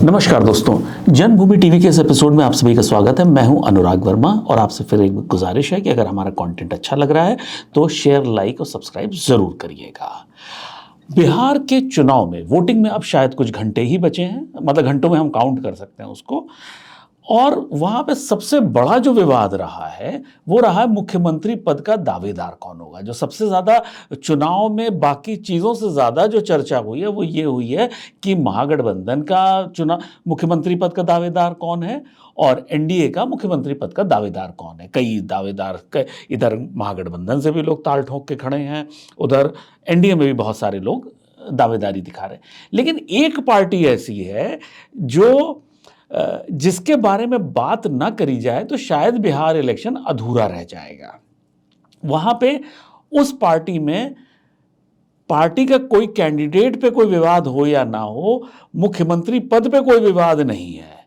नमस्कार दोस्तों, जन्मभूमि टीवी के इस एपिसोड में आप सभी का स्वागत है। मैं हूं अनुराग वर्मा और आपसे फिर एक गुजारिश है कि अगर हमारा कंटेंट अच्छा लग रहा है तो शेयर, लाइक और सब्सक्राइब जरूर करिएगा। बिहार के चुनाव में वोटिंग में अब शायद कुछ घंटे ही बचे हैं, मतलब घंटों में हम काउंट कर सकते हैं उसको। और वहां पे सबसे बड़ा जो विवाद रहा है वो रहा है मुख्यमंत्री पद का दावेदार कौन होगा। जो सबसे ज्यादा चुनाव में बाकी चीजों से ज्यादा जो चर्चा हुई है वो ये हुई है कि महागठबंधन का चुनाव मुख्यमंत्री पद का दावेदार कौन है और एनडीए का मुख्यमंत्री पद का दावेदार कौन है। कई दावेदार इधर महागठबंधन से भी लोग ताल ठोक के खड़े हैं, उधर एनडीए में भी बहुत सारे लोग दावेदारी दिखा रहे हैं। लेकिन एक पार्टी ऐसी है जो जिसके बारे में बात ना करी जाए तो शायद बिहार इलेक्शन अधूरा रह जाएगा। वहां पे उस पार्टी में पार्टी का कोई कैंडिडेट पे कोई विवाद हो या ना हो, मुख्यमंत्री पद पे कोई विवाद नहीं है।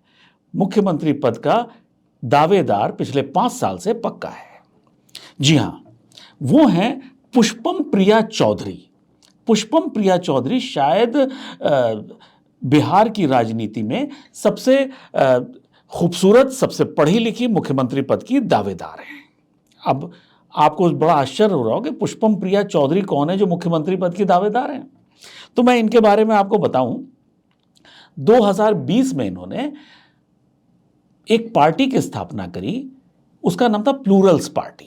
मुख्यमंत्री पद का दावेदार पिछले 5 साल से पक्का है। जी हां, वो हैं पुष्पम प्रिया चौधरी। पुष्पम प्रिया चौधरी शायद बिहार की राजनीति में सबसे खूबसूरत, सबसे पढ़ी लिखी मुख्यमंत्री पद की दावेदार हैं। अब आपको बड़ा आश्चर्य हो रहा हो कि पुष्पम प्रिया चौधरी कौन है जो मुख्यमंत्री पद की दावेदार हैं। तो मैं इनके बारे में आपको बताऊं, 2020 में इन्होंने एक पार्टी की स्थापना करी, उसका नाम था प्लूरल्स पार्टी।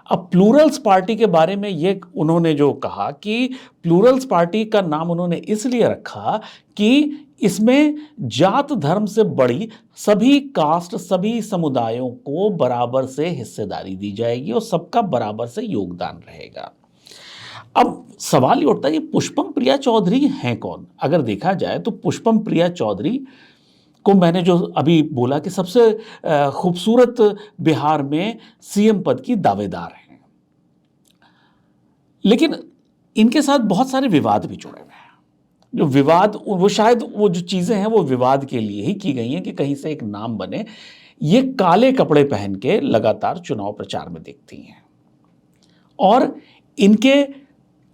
अब प्लूरल्स पार्टी के बारे में ये उन्होंने जो कहा कि प्लूरल्स पार्टी का नाम उन्होंने इसलिए रखा कि इसमें जात धर्म से बड़ी सभी कास्ट, सभी समुदायों को बराबर से हिस्सेदारी दी जाएगी और सबका बराबर से योगदान रहेगा। अब सवाल ये उठता है कि पुष्पम प्रिया चौधरी हैं कौन। अगर देखा जाए तो पुष्पम प्रिया चौधरी को मैंने जो अभी बोला कि सबसे खूबसूरत बिहार में सीएम पद की दावेदार हैं, लेकिन इनके साथ बहुत सारे विवाद भी जुड़े हुए हैं। जो विवाद वो शायद वो जो चीजें हैं वो विवाद के लिए ही की गई हैं कि कहीं से एक नाम बने। ये काले कपड़े पहन के लगातार चुनाव प्रचार में दिखती हैं और इनके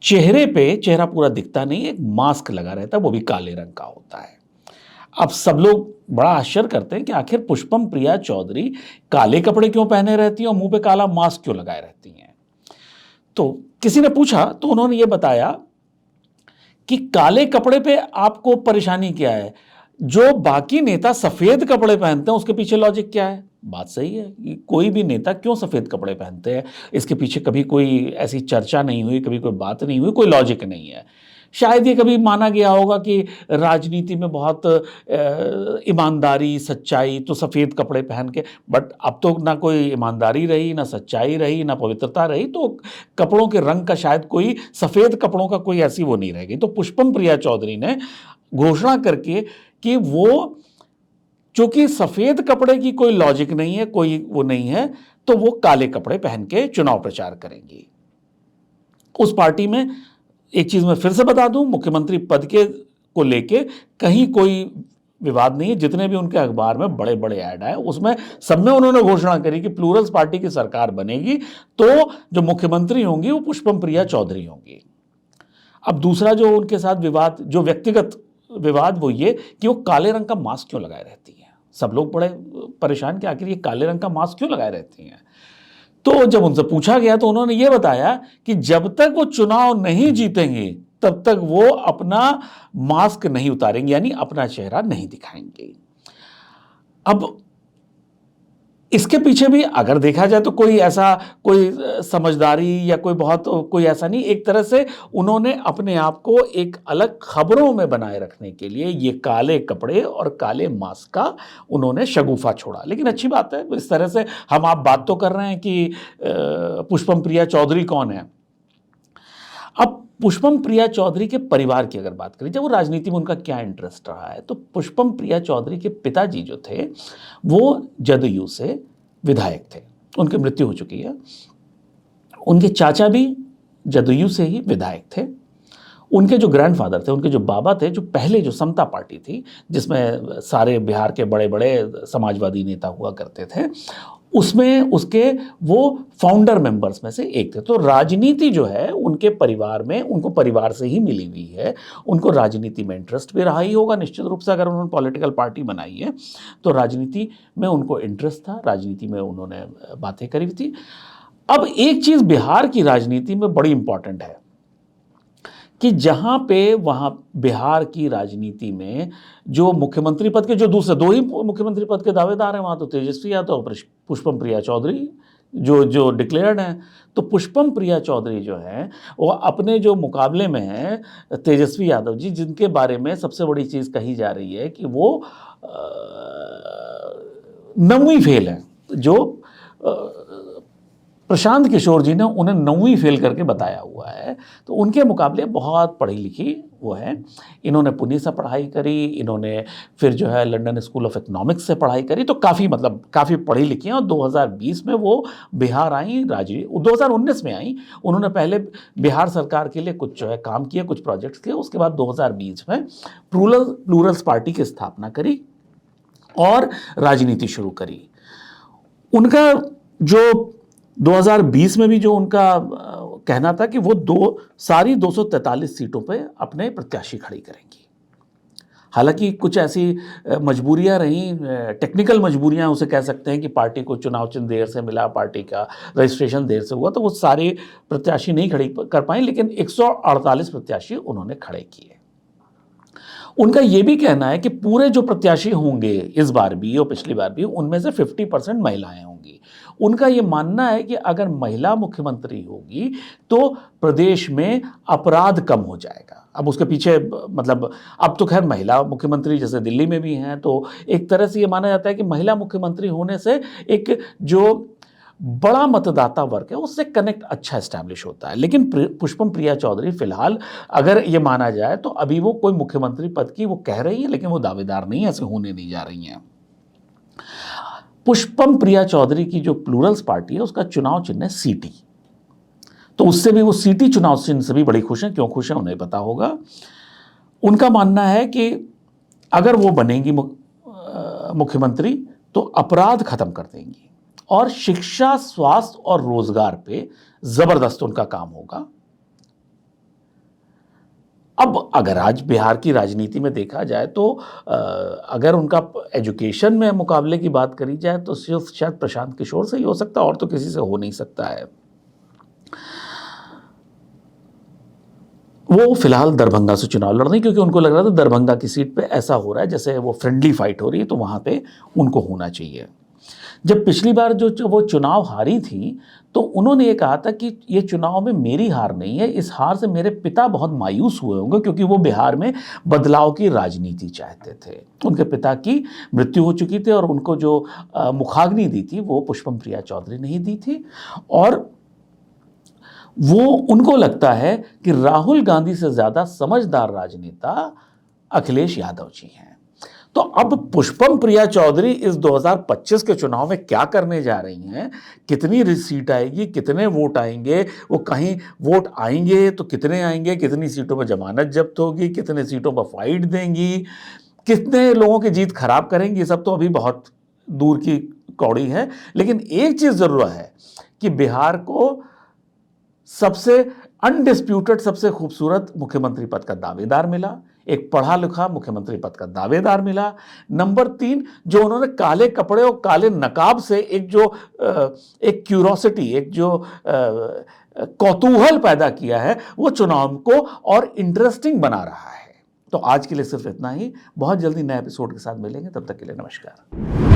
चेहरे पे चेहरा पूरा दिखता नहीं, एक मास्क लगा रहता है, वो भी काले रंग का होता है। अब सब लोग बड़ा आश्चर्य करते हैं कि आखिर पुष्पम प्रिया चौधरी काले कपड़े क्यों पहने रहती हैं और मुंह पे काला मास्क क्यों लगाए रहती हैं। तो किसी ने पूछा तो उन्होंने ये बताया कि काले कपड़े पे आपको परेशानी क्या है, जो बाकी नेता सफेद कपड़े पहनते हैं उसके पीछे लॉजिक क्या है। बात सही है कि कोई भी नेता क्यों सफेद कपड़े पहनते हैं, इसके पीछे कभी कोई ऐसी चर्चा नहीं हुई, कभी कोई बात नहीं हुई, कोई लॉजिक नहीं है। शायद ये कभी माना गया होगा कि राजनीति में बहुत ईमानदारी, सच्चाई, तो सफ़ेद कपड़े पहन के, बट अब तो ना कोई ईमानदारी रही, ना सच्चाई रही, ना पवित्रता रही, तो कपड़ों के रंग का शायद कोई सफ़ेद कपड़ों का कोई ऐसी वो नहीं रह गई। तो पुष्पम प्रिया चौधरी ने घोषणा करके कि वो चूंकि सफ़ेद कपड़े की कोई लॉजिक नहीं है, कोई वो नहीं है, तो वो काले कपड़े पहन के चुनाव प्रचार करेंगी। उस पार्टी में एक चीज मैं फिर से बता दूं, मुख्यमंत्री पद के को लेके कहीं कोई विवाद नहीं है। जितने भी उनके अखबार में बड़े बड़े ऐड आए उसमें सब में उन्होंने घोषणा करी कि प्लूरल्स पार्टी की सरकार बनेगी तो जो मुख्यमंत्री होंगी वो पुष्पम प्रिया चौधरी होंगी। अब दूसरा जो उनके साथ विवाद, जो व्यक्तिगत विवाद, वो ये कि वो काले रंग का मास्क क्यों लगाए रहती हैं। सब लोग बड़े परेशान कि आखिर ये काले रंग का मास्क क्यों लगाए रहती हैं। तो जब उनसे पूछा गया तो उन्होंने ये बताया कि जब तक वो चुनाव नहीं जीतेंगे तब तक वो अपना मास्क नहीं उतारेंगे, यानी अपना चेहरा नहीं दिखाएंगे। अब इसके पीछे भी अगर देखा जाए तो कोई ऐसा कोई समझदारी या कोई बहुत कोई ऐसा नहीं, एक तरह से उन्होंने अपने आप को एक अलग खबरों में बनाए रखने के लिए ये काले कपड़े और काले मास्क का उन्होंने शगुफा छोड़ा। लेकिन अच्छी बात है, इस तरह से हम आप बात तो कर रहे हैं कि पुष्पम प्रिया चौधरी कौन है। अब पुष्पम प्रिया चौधरी के परिवार की अगर बात करें, जब वो राजनीति में उनका क्या इंटरेस्ट रहा है, तो पुष्पम प्रिया चौधरी के पिताजी जो थे वो जदयू से विधायक थे, उनकी मृत्यु हो चुकी है। उनके चाचा भी जदयू से ही विधायक थे। उनके जो ग्रैंडफादर थे, उनके जो बाबा थे, जो पहले जो समता पार्टी थी जिसमें सारे बिहार के बड़े बड़े समाजवादी नेता हुआ करते थे, उसमें उसके वो फाउंडर मेंबर्स में से एक थे। तो राजनीति जो है उनके परिवार में, उनको परिवार से ही मिली हुई है, उनको राजनीति में इंटरेस्ट भी रहा ही होगा निश्चित रूप से। अगर उन्होंने पॉलिटिकल पार्टी बनाई है तो राजनीति में उनको इंटरेस्ट था, राजनीति में उन्होंने बातें करी थी। अब एक चीज़ बिहार की राजनीति में बड़ी इंपॉर्टेंट है कि जहाँ पे वहाँ बिहार की राजनीति में जो मुख्यमंत्री पद के जो दूसरे दो ही मुख्यमंत्री पद के दावेदार हैं, वहाँ तो तेजस्वी यादव और पुष्पम प्रिया चौधरी जो डिक्लेयर्ड हैं। तो पुष्पम प्रिया चौधरी जो हैं वो अपने जो मुकाबले में हैं तेजस्वी यादव जी, जिनके बारे में सबसे बड़ी चीज़ कही जा रही है कि वो 9वीं फेल हैं। जो प्रशांत किशोर जी ने उन्हें 9वीं फेल करके बताया हुआ है, तो उनके मुकाबले बहुत पढ़ी लिखी वो हैं। इन्होंने पुणे से पढ़ाई करी, इन्होंने फिर जो है लंदन स्कूल ऑफ इकोनॉमिक्स से पढ़ाई करी, तो काफ़ी पढ़ी लिखी हैं। और 2020 में वो बिहार आई, 2019 में आई। उन्होंने पहले बिहार सरकार के लिए कुछ जो है काम किया, कुछ प्रोजेक्ट्स किए। उसके बाद 2020 में प्लूरल्स पार्टी की स्थापना करी और राजनीति शुरू करी। उनका जो 2020 में भी जो उनका कहना था कि वो सारी 243 सीटों पे अपने प्रत्याशी खड़ी करेंगी। हालांकि कुछ ऐसी मजबूरियां रहीं, टेक्निकल मजबूरियां उसे कह सकते हैं कि पार्टी को चुनाव चिन्ह देर से मिला, पार्टी का रजिस्ट्रेशन देर से हुआ, तो वो सारे प्रत्याशी नहीं खड़ी कर पाए, लेकिन 148 प्रत्याशी उन्होंने खड़े किए। उनका ये भी कहना है कि पूरे जो प्रत्याशी होंगे इस बार भी और पिछली बार भी, उनमें से 50% महिलाएं होंगी। उनका ये मानना है कि अगर महिला मुख्यमंत्री होगी तो प्रदेश में अपराध कम हो जाएगा। अब उसके पीछे मतलब अब तो खैर महिला मुख्यमंत्री जैसे दिल्ली में भी हैं, तो एक तरह से ये माना जाता है कि महिला मुख्यमंत्री होने से एक जो बड़ा मतदाता वर्ग है उससे कनेक्ट अच्छा एस्टैब्लिश होता है। लेकिन पुष्पम प्रिया चौधरी फिलहाल अगर ये माना जाए तो अभी वो कोई मुख्यमंत्री पद की वो कह रही है, लेकिन वो दावेदार नहीं है, ऐसे होने नहीं जा रही हैं। पुष्पम प्रिया चौधरी की जो प्लूरल्स पार्टी है उसका चुनाव चिन्ह है सीटी, तो उससे भी वो सीटी चुनाव चिन्ह से भी बड़ी खुश हैं। क्यों खुश हैं उन्हें पता होगा। उनका मानना है कि अगर वो बनेंगी मुख्यमंत्री तो अपराध खत्म कर देंगी और शिक्षा, स्वास्थ्य और रोजगार पे जबरदस्त उनका काम होगा। अब अगर आज बिहार की राजनीति में देखा जाए तो अगर उनका एजुकेशन में मुकाबले की बात करी जाए तो सिर्फ शायद प्रशांत किशोर से ही हो सकता है, और तो किसी से हो नहीं सकता है। वो फिलहाल दरभंगा से चुनाव लड़ रही, क्योंकि उनको लग रहा था दरभंगा की सीट पे ऐसा हो रहा है जैसे वो फ्रेंडली फाइट हो रही है, तो वहां पे उनको होना चाहिए। जब पिछली बार जो वो चुनाव हारी थी तो उन्होंने ये कहा था कि ये चुनाव में मेरी हार नहीं है, इस हार से मेरे पिता बहुत मायूस हुए होंगे, क्योंकि वो बिहार में बदलाव की राजनीति चाहते थे। उनके पिता की मृत्यु हो चुकी थी और उनको जो मुखाग्नि दी थी वो पुष्पम प्रिया चौधरी ने ही दी थी। और वो उनको लगता है कि राहुल गांधी से ज़्यादा समझदार राजनेता अखिलेश यादव जी हैं। तो अब पुष्पम प्रिया चौधरी इस 2025 के चुनाव में क्या करने जा रही हैं, कितनी सीट आएगी, कितने वोट आएंगे, वो कहीं वोट आएंगे तो कितने आएंगे, कितनी सीटों पर जमानत जब्त होगी, कितने सीटों पर फाइट देंगी, कितने लोगों की जीत खराब करेंगी, सब तो अभी बहुत दूर की कौड़ी है। लेकिन एक चीज़ ज़रूर है कि बिहार को सबसे अनडिस्प्यूटेड, सबसे खूबसूरत मुख्यमंत्री पद का दावेदार मिला, एक पढ़ा लिखा मुख्यमंत्री पद का दावेदार मिला। नंबर 3, जो उन्होंने काले कपड़े और काले नकाब से एक क्यूरोसिटी, एक जो कौतूहल पैदा किया है, वो चुनाव को और इंटरेस्टिंग बना रहा है। तो आज के लिए सिर्फ इतना ही। बहुत जल्दी नए एपिसोड के साथ मिलेंगे, तब तक के लिए नमस्कार।